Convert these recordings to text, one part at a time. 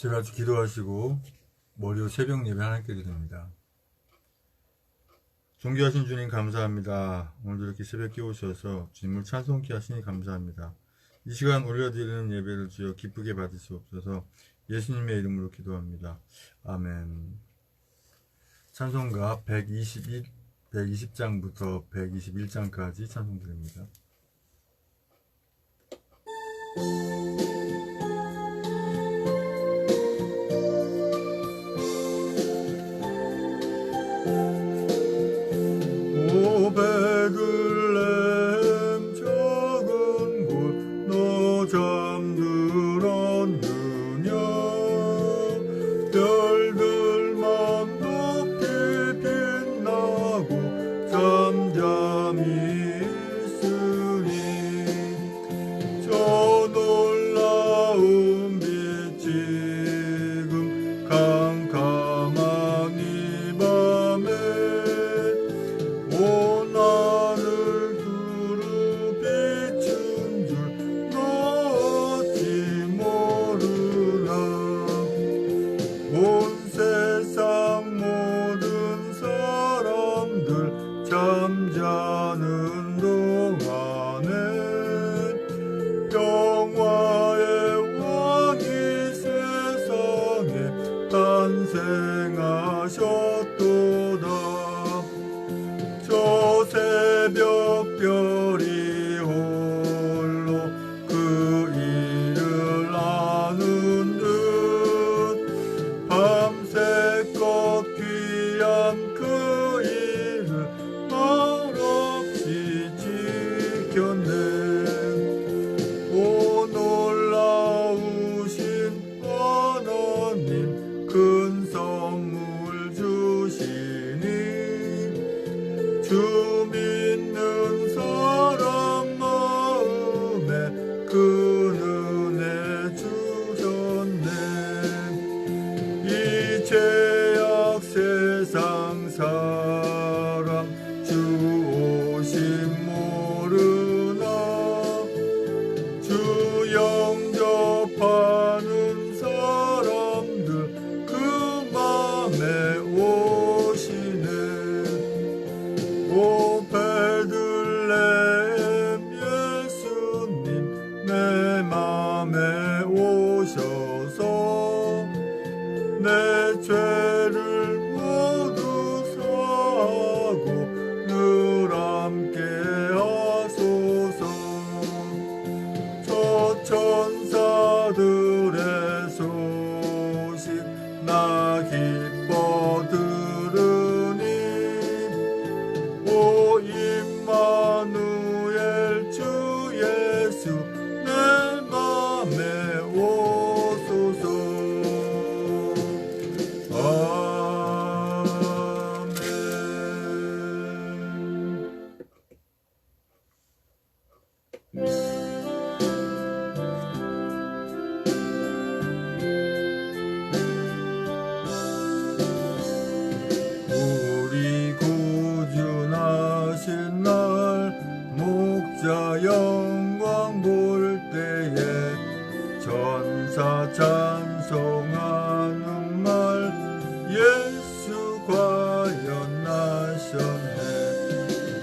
같이 기도하시고 월요 새벽 예배 하나님께 드립니다. 존귀하신 주님 감사합니다. 오늘도 이렇게 새벽에 오셔서 주님을 찬송케 하시니 감사합니다. 이 시간 올려드리는 예배를 주여 기쁘게 받으시옵소서. 예수님의 이름으로 기도합니다. 아멘. 찬송가 120장부터 121장까지 찬송드립니다. 오 베들레헴 작은 곳 너 잠들었느냐 별들만 높이 빛나고 잠잠히 있으니 저 놀라운 빛 지금 캄캄한 이 밤에 온 하늘 두루 비춘 줄 너 어찌 모르나 온 세상 모든 사람들 잠자는 동안에 평화의 왕이 세상에 탄생하셨도다. 저 새벽별이 홀로 그 일을 아는 듯 밤새껏 귀한 그 일을 말없이 지켰네. 오 놀라우신 하나님 큰 선물 주시니 주 믿는 사람 마음에 그 은혜 주셨네. 이 죄악 세상 사람 주 오심 모르나 주 영접하는 사람들 그 맘에 오시네. 오 베들레헴 예수님 내 맘에 오셔서 내 죄를 모두 사하고 늘 함께 하소서. 저 천사들의 소식 나 기뻐 들으니 오 임마누엘 주 예수 내 맘에 오소서. 아멘. 우리 구주나신 날 목자 영광 볼 때에 천사 찬송하는 말 예수 과연 나셨네.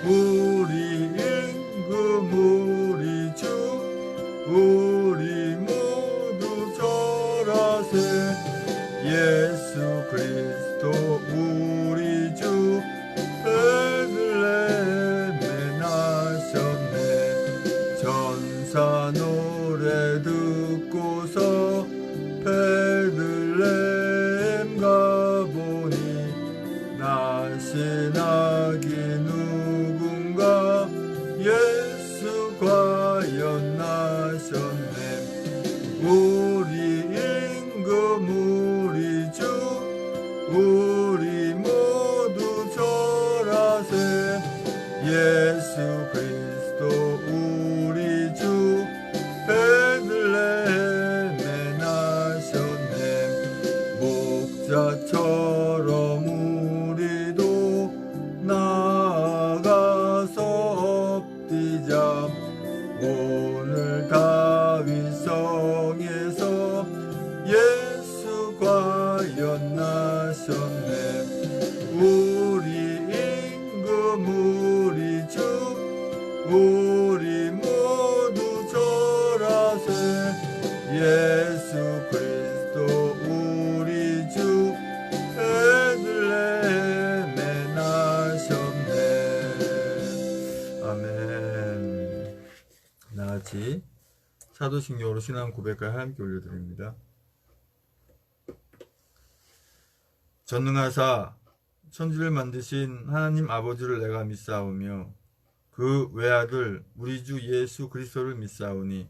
우리 임금 우리 주 우리 모두 절하세. 예수 그리스도 우리 주 베들레헴에 나셨네. 천사 노래 듣고서 베들레헴 가보니 나신 아기 누군가 예수 과연 나셨네. 우리 임금 우리 주 우리 모두 절하세. 예수 그리스도 우리 주 베들레헴에 나셨네. 목자처럼 우리도 나아가서 엎디자 오늘 다윗성에서 예수 같이 사도신경으로 신앙 고백과 함께 올려드립니다. 전능하사 천지를 만드신 하나님 아버지를 내가 믿사오며 그 외아들 우리 주 예수 그리스도를 믿사오니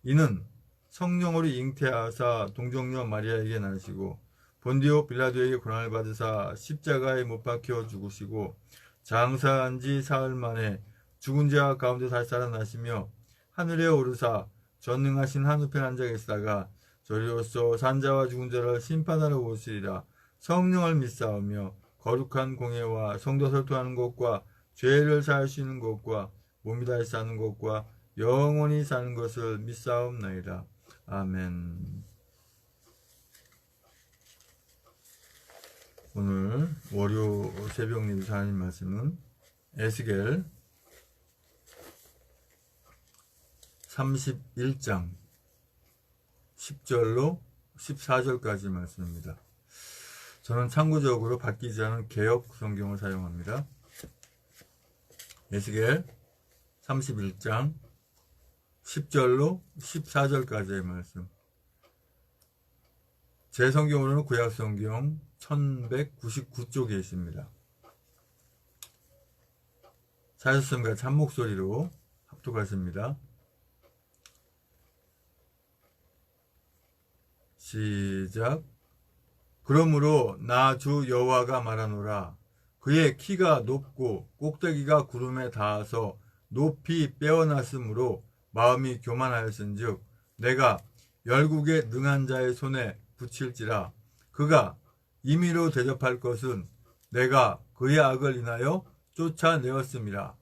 이는 성령으로 잉태하사 동정녀 마리아에게 나시고 본디오 빌라도에게 고난을 받으사 십자가에 못 박혀 죽으시고 장사한 지 사흘 만에 죽은 자 가운데 다시 살아나시며 하늘에 오르사 전능하신 한우편 앉아 계시다가 저리로서 산자와 죽은 자를 심판하러 오시리라. 성령을 믿사오며 거룩한 공예와 성도 설교하는 것과 죄를 사할 수 있는 것과 몸이 다시 사는 것과 영원히 사는 것을 믿사옵나이다. 아멘. 오늘 월요 새벽 예배 하나님 말씀은 에스겔 31장 10절로 14절까지 말씀입니다. 저는 참고적으로 바뀌지 않은 개역 성경을 사용합니다. 에스겔 31장 10절로 14절까지의 말씀. 제 성경으로는 구약 성경 1199쪽에 있습니다. 사셨음과 참목소리로 합독하십니다. 시작. 그러므로 나 주 여호와가 말하노라. 그의 키가 높고 꼭대기가 구름에 닿아서 높이 빼어났으므로 마음이 교만하였은즉 내가 열국의 능한 자의 손에 붙일지라. 그가 임의로 대접할 것은 내가 그의 악을 인하여 쫓아내었음이라.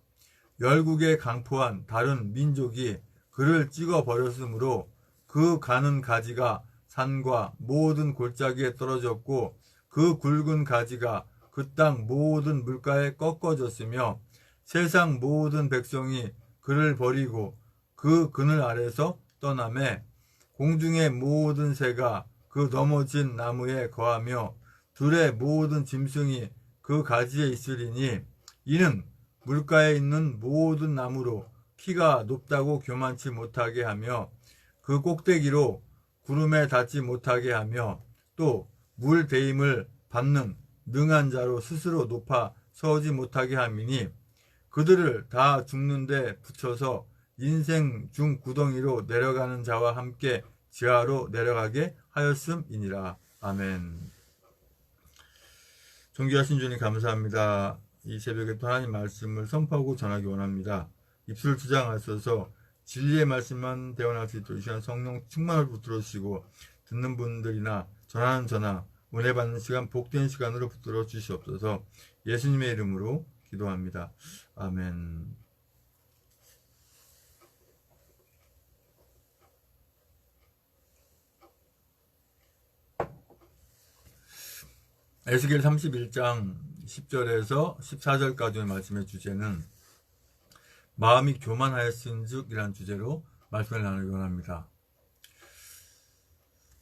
열국에 강포한 다른 민족이 그를 찍어버렸으므로 그 가는 가지가 산과 모든 골짜기에 떨어졌고 그 굵은 가지가 그 땅 모든 물가에 꺾어졌으며 세상 모든 백성이 그를 버리고 그 그늘 아래서 떠나매 공중의 모든 새가 그 넘어진 나무에 거하며 들의 모든 짐승이 그 가지에 있으리니 이는 물가에 있는 모든 나무로 키가 높다고 교만치 못하게 하며 그 꼭대기로 구름에 닿지 못하게 하며 또 물 대임을 받는 능한 자로 스스로 높아 서지 못하게 함이니 그들을 다 죽는데 붙여서 인생 중 구덩이로 내려가는 자와 함께 지하로 내려가게 하였음이니라. 아멘. 존귀하신 주님 감사합니다. 이 새벽에 또 하나님 말씀을 선포하고 전하기 원합니다. 입술을 투장하셔서 진리의 말씀만 대원할 수 있도록 이 시간 성령 충만을 붙들어 주시고 듣는 분들이나 전하는 전하 은혜 받는 시간 복된 시간으로 붙들어 주시옵소서. 예수님의 이름으로 기도합니다. 아멘. 에스겔 31장 10절에서 14절까지의 말씀의 주제는 마음이 교만하였은즉 이라는 주제로 말씀을 나누기 원합니다.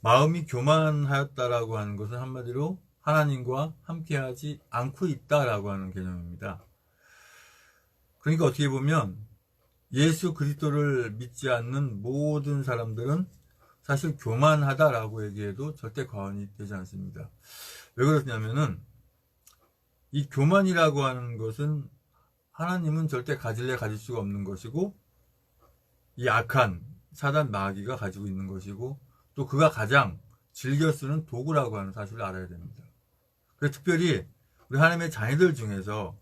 마음이 교만하였다라고 하는 것은 한마디로 하나님과 함께하지 않고 있다라고 하는 개념입니다. 그러니까 어떻게 보면 예수 그리스도를 믿지 않는 모든 사람들은 사실 교만하다라고 얘기해도 절대 과언이 되지 않습니다. 왜 그러냐면은 이 교만이라고 하는 것은 하나님은 절대 가질래 가질 수가 없는 것이고 이 악한 사단 마귀가 가지고 있는 것이고 또 그가 가장 즐겨 쓰는 도구라고 하는 사실을 알아야 됩니다. 그래서 특별히 우리 하나님의 자녀들 중에서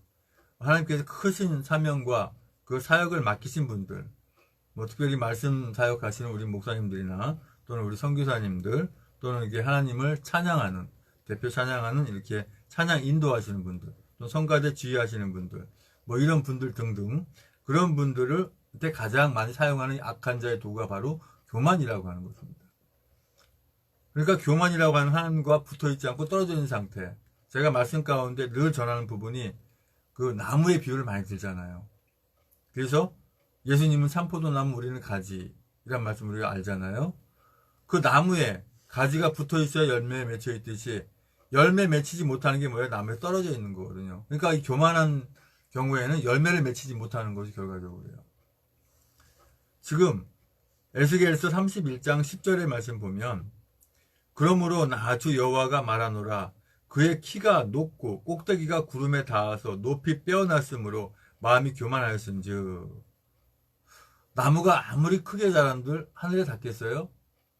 하나님께서 크신 사명과 그 사역을 맡기신 분들, 뭐 특별히 말씀 사역하시는 우리 목사님들이나 또는 우리 선교사님들 또는 이게 하나님을 찬양하는 대표 찬양하는 이렇게 찬양 인도하시는 분들, 또 성가대 지휘하시는 분들, 뭐 이런 분들 등등 그런 분들을 그때 가장 많이 사용하는 악한 자의 도구가 바로 교만이라고 하는 것입니다. 그러니까 교만이라고 하는 하나님과 붙어있지 않고 떨어져 있는 상태. 제가 말씀 가운데 늘 전하는 부분이 그 나무의 비유를 많이 들잖아요. 그래서 예수님은 산포도나무, 우리는 가지 이란 말씀 우리가 알잖아요. 그 나무에 가지가 붙어있어야 열매에 맺혀 있듯이 열매 맺히지 못하는 게 뭐예요? 나무에 떨어져 있는 거거든요. 그러니까 이 교만한 경우에는 열매를 맺히지 못하는 것이 결과적으로요. 지금 에스겔서 31장 10절의 말씀 보면 그러므로 나 주 여호와가 말하노라 그의 키가 높고 꼭대기가 구름에 닿아서 높이 빼어났으므로 마음이 교만하였은즉. 나무가 아무리 크게 자란들 하늘에 닿겠어요?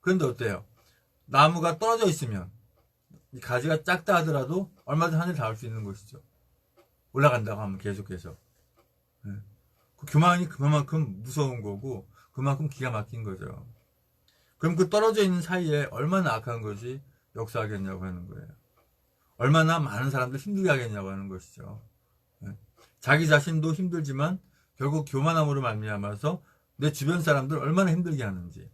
그런데 어때요? 나무가 떨어져 있으면 이 가지가 작다 하더라도 얼마든지 하늘에 닿을 수 있는 것이죠. 올라간다고 하면 계속해서. 그 교만이 그만큼 무서운 거고 그만큼 기가 막힌 거죠. 그럼 그 떨어져 있는 사이에 얼마나 악한 것이 역사하겠냐고 하는 거예요. 얼마나 많은 사람들 힘들게 하겠냐고 하는 것이죠. 자기 자신도 힘들지만 결국 교만함으로 말미암아서 내 주변 사람들 얼마나 힘들게 하는지,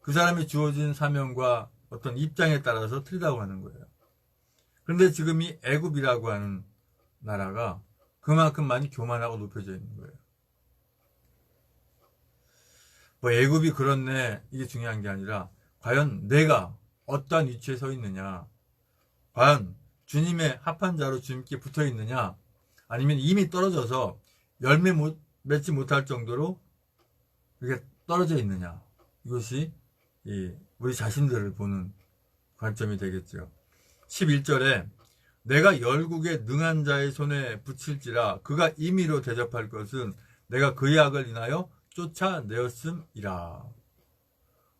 그 사람이 주어진 사명과 어떤 입장에 따라서 틀리다고 하는 거예요. 그런데 지금 이 애굽이라고 하는 나라가 그만큼 많이 교만하고 높여져 있는 거예요. 뭐 애굽이 그렇네 이게 중요한 게 아니라 과연 내가 어떠한 위치에 서 있느냐, 과연 주님의 합한 자로 주님께 붙어 있느냐, 아니면 이미 떨어져서 열매 맺지 못할 정도로 이렇게 떨어져 있느냐, 이것이 우리 자신들을 보는 관점이 되겠죠. 11절에 내가 열국의 능한 자의 손에 붙일지라 그가 임의로 대접할 것은 내가 그의 악을 인하여 쫓아내었음이라.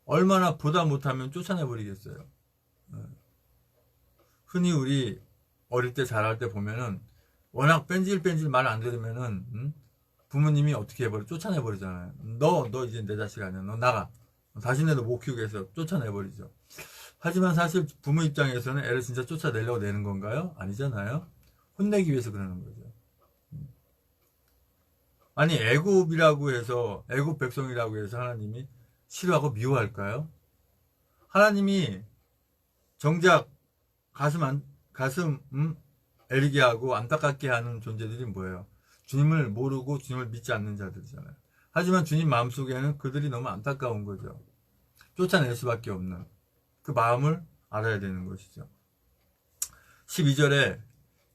얼마나 보다 못하면 쫓아내버리겠어요. 흔히 우리 어릴 때 자랄 때 보면은 워낙 뺀질뺀질 말 안 들으면은 부모님이 어떻게 해버려? 쫓아내버리잖아요. 너 이제 내 자식 아니야. 너 나가. 다시는 너 못 키우게 해서 쫓아내버리죠. 하지만 사실 부모 입장에서는 애를 진짜 쫓아내려고 내는 건가요? 아니잖아요. 혼내기 위해서 그러는 거죠. 아니 애굽이라고 해서, 애굽 백성이라고 해서 하나님이 싫어하고 미워할까요? 하나님이 정작 가슴 애리게 하고 안타깝게 하는 존재들이 뭐예요? 주님을 모르고 주님을 믿지 않는 자들이잖아요. 하지만 주님 마음속에는 그들이 너무 안타까운 거죠. 쫓아낼 수밖에 없는 그 마음을 알아야 되는 것이죠. 12절에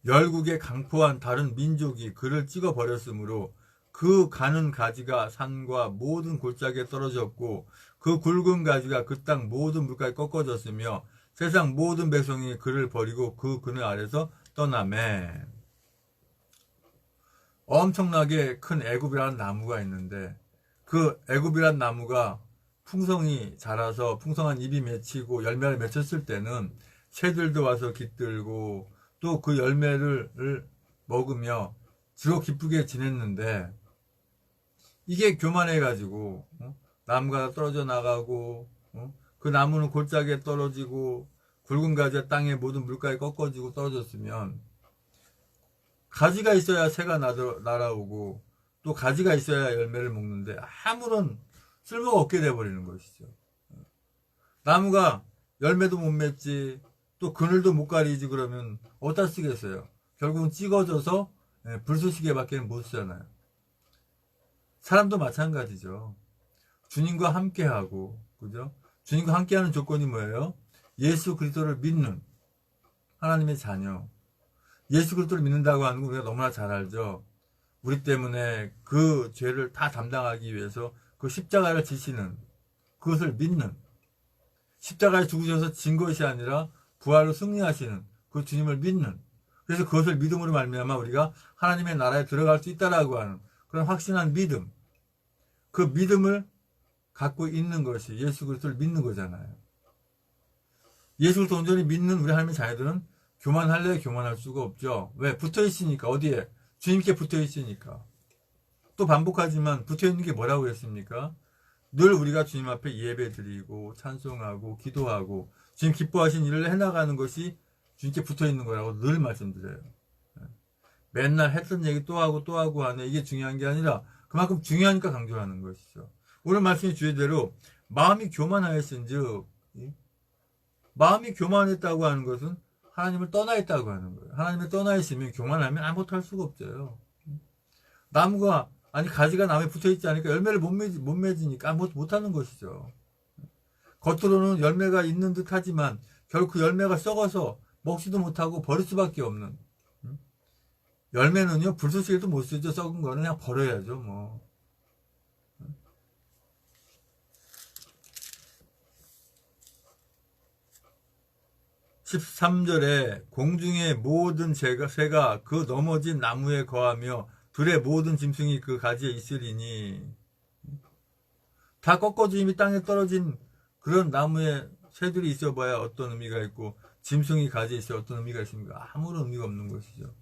열국에 강포한 다른 민족이 그를 찍어버렸으므로 그 가는 가지가 산과 모든 골짜기에 떨어졌고 그 굵은 가지가 그 땅 모든 물가에 꺾어졌으며 세상 모든 백성이 그를 버리고 그 그늘 아래서 떠나매. 엄청나게 큰 애굽이라는 나무가 있는데 그 애굽이라는 나무가 풍성히 자라서 풍성한 잎이 맺히고 열매를 맺혔을 때는 새들도 와서 깃들고 또 그 열매를 먹으며 즐겁고 기쁘게 지냈는데 이게 교만해가지고 나무가 떨어져 나가고 그 나무는 골짜기에 떨어지고 굵은 가지가 땅의 모든 물가에 꺾어지고 떨어졌으면 가지가 있어야 새가 날아오고 또 가지가 있어야 열매를 먹는데 아무런 쓸모가 없게 돼버리는 것이죠. 나무가 열매도 못 맺지 또 그늘도 못 가리지 그러면 어디다 쓰겠어요? 결국은 찍어져서 불쏘시개밖에 못 쓰잖아요. 사람도 마찬가지죠. 주님과 함께하고, 그죠? 주님과 함께하는 조건이 뭐예요? 예수 그리스도를 믿는 하나님의 자녀. 예수 그리스도를 믿는다고 하는 거 우리가 너무나 잘 알죠. 우리 때문에 그 죄를 다 담당하기 위해서 그 십자가를 지시는, 그것을 믿는, 십자가에 죽으셔서 진 것이 아니라 부활로 승리하시는 그 주님을 믿는, 그래서 그것을 믿음으로 말미암아 우리가 하나님의 나라에 들어갈 수 있다라고 하는 그런 확신한 믿음, 그 믿음을 갖고 있는 것이 예수 그리스도를 믿는 거잖아요. 예수 그리스도 온전히 믿는 우리 하나님의 자녀들은 교만할래? 교만할 수가 없죠. 왜? 붙어있으니까. 어디에? 주님께 붙어있으니까. 또 반복하지만 붙어있는 게 뭐라고 했습니까? 늘 우리가 주님 앞에 예배 드리고 찬송하고 기도하고 주님 기뻐하신 일을 해나가는 것이 주님께 붙어있는 거라고 늘 말씀드려요. 맨날 했던 얘기 또 하고 하네. 이게 중요한 게 아니라 그만큼 중요하니까 강조하는 것이죠. 오늘 말씀의 주제대로 마음이 교만하였은즉, 마음이 교만했다고 하는 것은 하나님을 떠나 있다고 하는 거예요. 하나님을 떠나 있으면 교만하면 아무것도 할 수가 없어요. 나무가, 아니 가지가 나무에 붙어있지 않으니까 열매를 못 맺으니까 아무것도 못하는 것이죠. 겉으로는 열매가 있는 듯 하지만 결국 그 열매가 썩어서 먹지도 못하고 버릴 수밖에 없는, 열매는요 불쏘시개도 못 쓰죠. 썩은 거는 그냥 버려야죠. 뭐 13절에 공중의 모든 새가 그 넘어진 나무에 거하며 들의 모든 짐승이 그 가지에 있으리니, 다 꺾어져 이미 땅에 떨어진 그런 나무에 새들이 있어봐야 어떤 의미가 있고 짐승이 가지에 있어 어떤 의미가 있습니까? 아무런 의미가 없는 것이죠.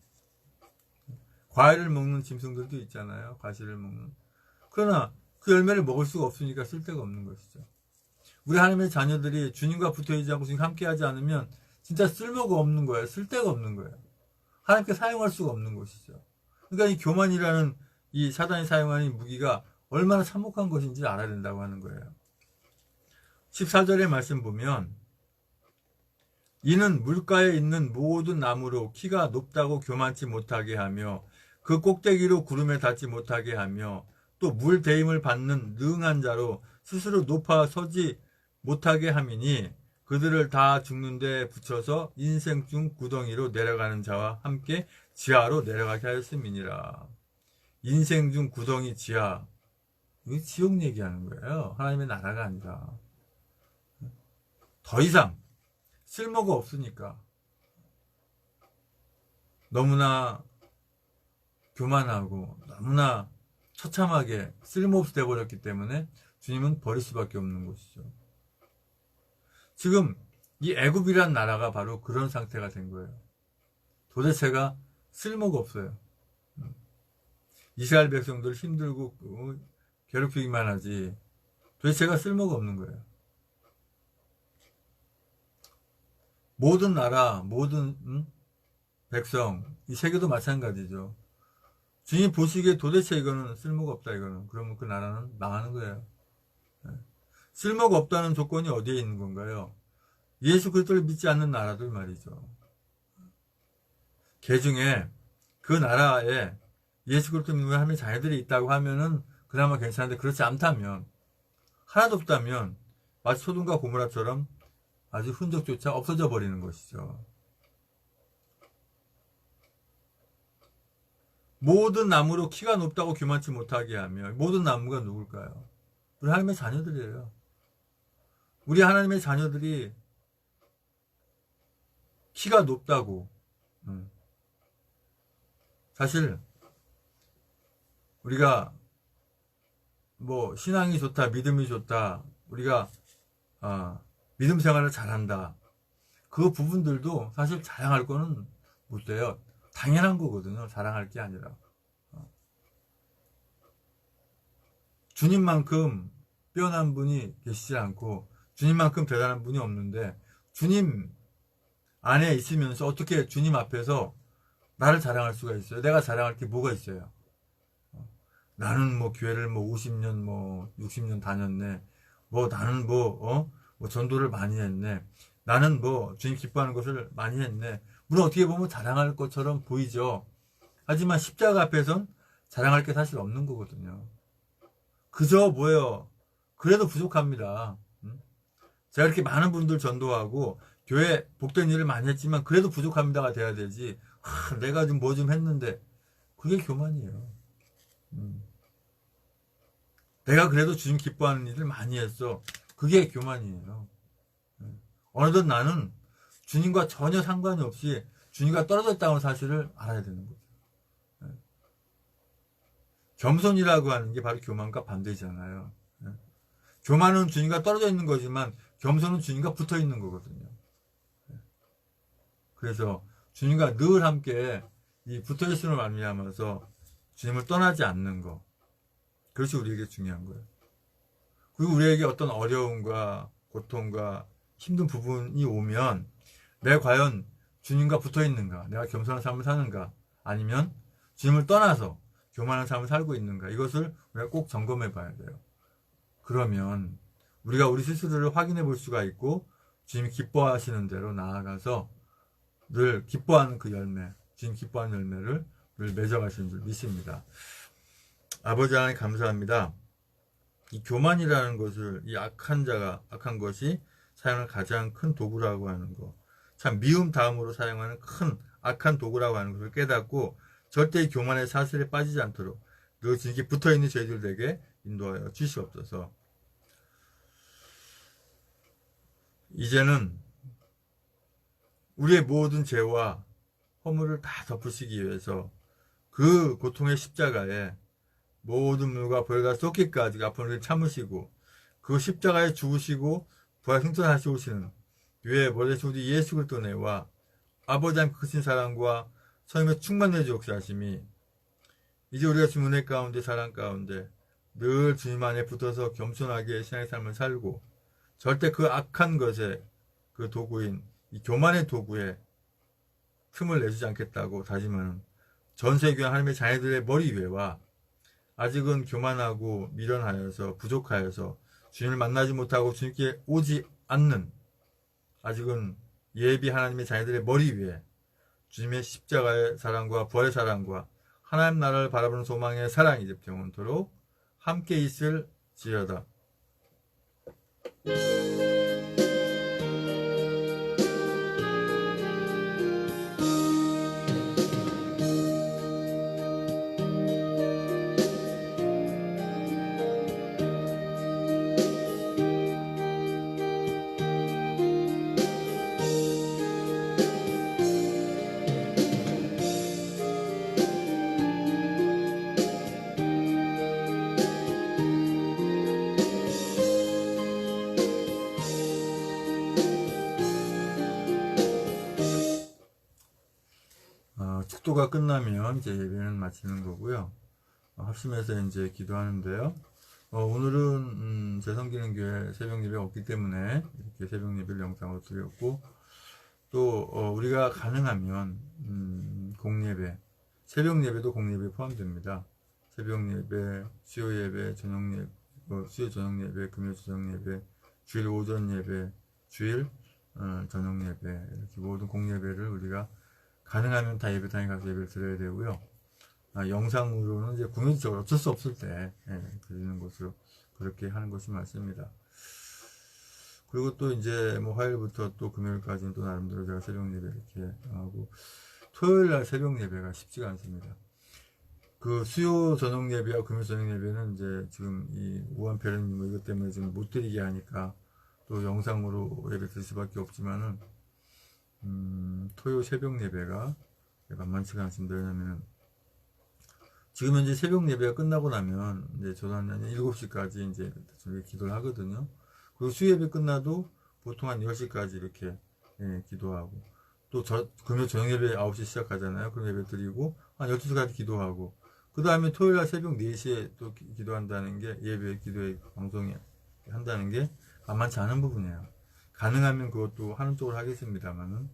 과일을 먹는 짐승들도 있잖아요. 과실을 먹는. 그러나 그 열매를 먹을 수가 없으니까 쓸데가 없는 것이죠. 우리 하나님의 자녀들이 주님과 붙어있지 않고 주님 함께하지 않으면 진짜 쓸모가 없는 거예요. 쓸데가 없는 거예요. 하나님께 사용할 수가 없는 것이죠. 그러니까 이 교만이라는 이 사단이 사용하는 무기가 얼마나 참혹한 것인지 알아야 된다고 하는 거예요. 14절의 말씀 보면, 이는 물가에 있는 모든 나무로 키가 높다고 교만치 못하게 하며 그 꼭대기로 구름에 닿지 못하게 하며 또 물 대임을 받는 능한 자로 스스로 높아 서지 못하게 함이니 그들을 다 죽는 데 붙여서 인생 중 구덩이로 내려가는 자와 함께 지하로 내려가게 하였음이니라. 인생 중 구덩이 지하. 이거 지옥 얘기하는 거예요. 하나님의 나라가 아니라. 더 이상 쓸모가 없으니까. 너무나 교만하고 너무나 처참하게 쓸모없이 돼버렸기 때문에 주님은 버릴 수밖에 없는 것이죠. 지금 이 애굽이란 나라가 바로 그런 상태가 된 거예요. 도대체가 쓸모가 없어요. 이스라엘 백성들 힘들고 괴롭히기만 하지 도대체가 쓸모가 없는 거예요. 모든 나라, 모든 백성, 이 세계도 마찬가지죠. 주님 보시기에 도대체 이거는 쓸모가 없다 이거는. 그러면 그 나라는 망하는 거예요. 쓸모가 없다는 조건이 어디에 있는 건가요? 예수 그리스도를 믿지 않는 나라들 말이죠. 개 중에 그 나라에 예수 그리스도 믿는 하나님의 자녀들이 있다고 하면은 그나마 괜찮은데 그렇지 않다면, 하나도 없다면 마치 소돔과 고모라처럼 아주 흔적조차 없어져 버리는 것이죠. 모든 나무로 키가 높다고 교만치 못하게 하며, 모든 나무가 누굴까요? 우리 하나님의 자녀들이에요. 우리 하나님의 자녀들이 키가 높다고. 사실 우리가 뭐 신앙이 좋다, 믿음이 좋다, 우리가 믿음 생활을 잘한다, 그 부분들도 사실 자랑할 거는 못 돼요. 당연한 거거든요. 자랑할 게 아니라. 주님만큼 뛰어난 분이 계시지 않고 주님만큼 대단한 분이 없는데, 주님 안에 있으면서 어떻게 주님 앞에서 나를 자랑할 수가 있어요? 내가 자랑할 게 뭐가 있어요? 나는 뭐 교회를 뭐 50년 뭐 60년 다녔네. 뭐 나는 뭐 전도를 많이 했네. 나는 뭐 주님 기뻐하는 것을 많이 했네. 물론 어떻게 보면 자랑할 것처럼 보이죠. 하지만 십자가 앞에선 자랑할 게 사실 없는 거거든요. 그저 뭐예요? 그래도 부족합니다. 제가 이렇게 많은 분들 전도하고 교회 복된 일을 많이 했지만 그래도 부족합니다가 돼야 되지. 내가 좀 뭐 좀 했는데, 그게 교만이에요. 내가 그래도 주님 기뻐하는 일을 많이 했어. 그게 교만이에요. 어느덧 나는 주님과 전혀 상관이 없이 주님과 떨어졌다는 사실을 알아야 되는 거죠. 겸손이라고 하는 게 바로 교만과 반대잖아요. 교만은 주님과 떨어져 있는 거지만 겸손은 주님과 붙어 있는 거거든요. 그래서 주님과 늘 함께 이 붙어 있음을 말미암아서 주님을 떠나지 않는 거, 그것이 우리에게 중요한 거예요. 그리고 우리에게 어떤 어려움과 고통과 힘든 부분이 오면 내가 과연 주님과 붙어 있는가, 내가 겸손한 삶을 사는가, 아니면 주님을 떠나서 교만한 삶을 살고 있는가, 이것을 우리가 꼭 점검해 봐야 돼요. 그러면 우리가 우리 스스로를 확인해 볼 수가 있고 주님이 기뻐하시는 대로 나아가서 늘 기뻐하는 그 열매, 주님 기뻐하는 열매를 늘 맺어가시는 줄 믿습니다. 아버지 하나님 감사합니다. 이 교만이라는 것을, 이 악한 것이 사용하는 가장 큰 도구라고 하는 거, 참 미움 다음으로 사용하는 큰 악한 도구라고 하는 것을 깨닫고 절대 이 교만의 사슬에 빠지지 않도록 늘 주님께 붙어있는 저희들에게 인도하여 주시옵소서. 이제는 우리의 모든 죄와 허물을 다 덮으시기 위해서 그 고통의 십자가에 모든 물과 벌과 쏟기까지 아픈 우리를 참으시고 그 십자가에 죽으시고 부활 승천하시오시는 위에 머리신 우리 예수 그리스도 내와 아버지 하나님 크신 사랑과 성령의 충만해 주옵사하심이 이제 우리가 주님 은혜 가운데 사랑 가운데 늘 주님 안에 붙어서 겸손하게 신앙의 삶을 살고 절대 그 악한 것에 그 도구인 이 교만의 도구에 틈을 내주지 않겠다고 다짐하는 전세교회 하나님의 자녀들의 머리 위에와 아직은 교만하고 미련하여서 부족하여서 주님을 만나지 못하고 주님께 오지 않는 아직은 예비 하나님의 자녀들의 머리 위에 주님의 십자가의 사랑과 부활의 사랑과 하나님 나라를 바라보는 소망의 사랑이 이제 영원토록 함께 있을지어다. 축도가 끝나면 이제 예배는 마치는 거고요. 합심해서 이제 기도하는데요. 오늘은 제 성기는교회 새벽 예배가 없기 때문에 이렇게 새벽 예배를 영상으로 드렸고 또 우리가 가능하면 공예배, 새벽 예배도 공예배에 포함됩니다. 새벽 예배, 수요 예배, 저녁 예배, 수요 저녁 예배, 금요 저녁 예배, 주일 오전 예배, 주일 저녁 예배 이렇게 모든 공예배를 우리가 가능하면 다 예배당에 가서 예배를 드려야 되고요. 영상으로는 이제 공연적으로 어쩔 수 없을 때 드리는 것으로 그렇게 하는 것이 맞습니다. 그리고 또 이제 뭐 화요일부터 또 금요일까지는 또 나름대로 제가 새벽 예배 이렇게 하고 토요일 날 새벽 예배가 쉽지가 않습니다. 그 수요 저녁 예배와 금요 저녁 예배는 이제 지금 이 우한폐렴 뭐 이것 때문에 지금 못 드리게 하니까 또 영상으로 예배 드릴 수밖에 없지만은 토요 새벽 예배가 만만치가 않습니다. 왜냐면 지금 현재 새벽 예배가 끝나고 나면 이제 저도 한 7시까지 이제 저희 기도를 하거든요. 그리고 수요 예배 끝나도 보통 한 10시까지 이렇게 기도하고 또 금요 저녁 예배 9시 시작하잖아요. 그럼 예배 드리고 한 12시까지 기도하고 그 다음에 토요일 날 새벽 4시에 또 기도한다는 게 예배 기도회 방송에 한다는 게 만만치 않은 부분이에요. 가능하면 그것도 하는 쪽으로 하겠습니다만은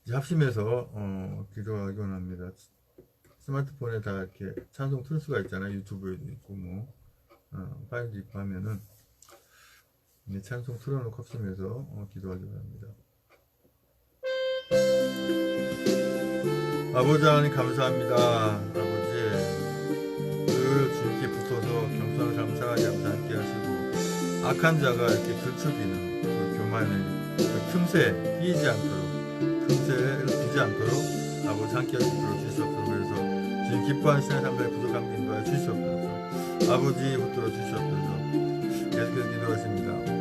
이제 합심해서 기도하곤 합니다. 스마트폰에 다 이렇게 찬송 틀 수가 있잖아요. 유튜브에도 있고 뭐 파일도 있고 하면은 찬송 틀어놓고 합심해서 기도하려고 합니다. 아버지 하나님 감사합니다. 아버지 늘 주님께 붙어서 겸손한 삶 살아가게 함께 하시고 악한 자가 이렇게 들추기는 그 교만의 그 틈새에 끼이지 않도록 틈새를 두지 않도록 아버지 함께 하시도록 주시옵소서. 그래서 주님 기뻐하는 신앙의 삶들의 부족함 인도하여 주시옵소서. 아버지 붙들어 주시옵소서. 계속해서 기도하십니다.